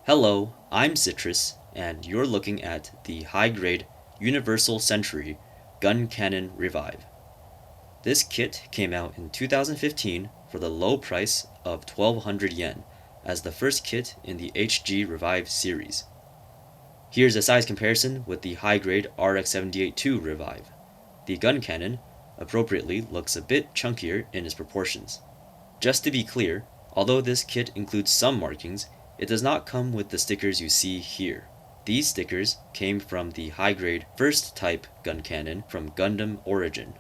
Hello, I'm Citrus, and you're looking at the high-grade Universal Century Guncannon Revive. This kit came out in 2015 for the low price of 1200 yen as the first kit in the HG Revive series. Here's a size comparison with the high-grade RX-78-2 Revive. The gun cannon, appropriately, looks a bit chunkier in its proportions. Just to be clear, although this kit includes some markings, it does not come with the stickers you see here. These stickers came from the high-grade first type gun cannon from Gundam Origin.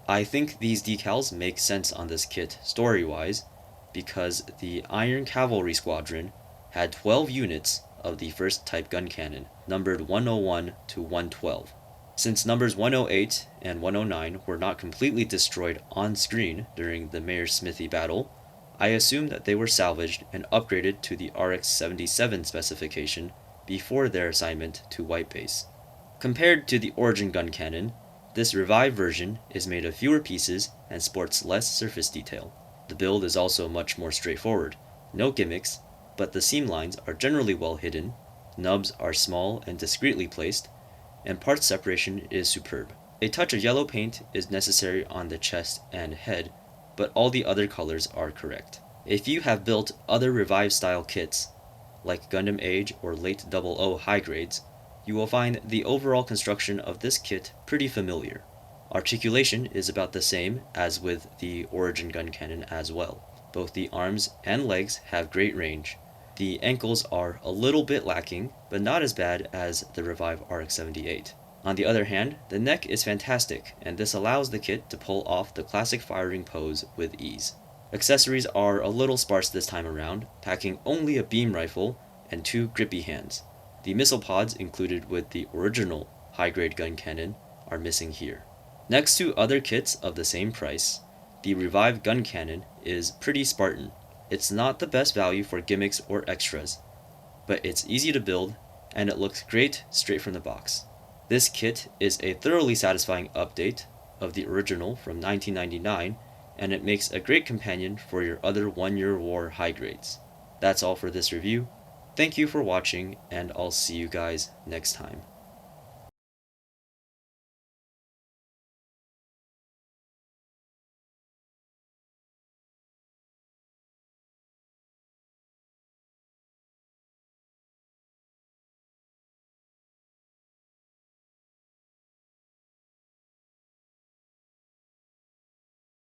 I think these decals make sense on this kit story-wise because the Iron Cavalry Squadron had 12 units of the first type gun cannon, numbered 101 to 112. Since numbers 108 and 109 were not completely destroyed on screen during the Mayor's Smithy battle, I assume that they were salvaged and upgraded to the RX-77 specification before their assignment to White Base. Compared to the Origin gun cannon, this Revive version is made of fewer pieces and sports less surface detail. The build is also much more straightforward. No gimmicks, but the seam lines are generally well hidden, nubs are small and discreetly placed, and parts separation is superb. A touch of yellow paint is necessary on the chest and head, but all the other colors are correct. If you have built other Revive-style kits, like Gundam Age or late 00 high grades, you will find the overall construction of this kit pretty familiar. Articulation is about the same as with the Origin gun cannon as well. Both the arms and legs have great range. The ankles are a little bit lacking, but not as bad as the Revive RX-78. On the other hand, the neck is fantastic, and this allows the kit to pull off the classic firing pose with ease. Accessories are a little sparse this time around, packing only a beam rifle and 2 grippy hands. The missile pods included with the original high-grade gun cannon are missing here. Next to other kits of the same price, the Revive gun cannon is pretty Spartan. It's not the best value for gimmicks or extras, but it's easy to build, and it looks great straight from the box. This kit is a thoroughly satisfying update of the original from 1999, and it makes a great companion for your other one-year war high grades. That's all for this review. Thank you for watching, and I'll see you guys next time.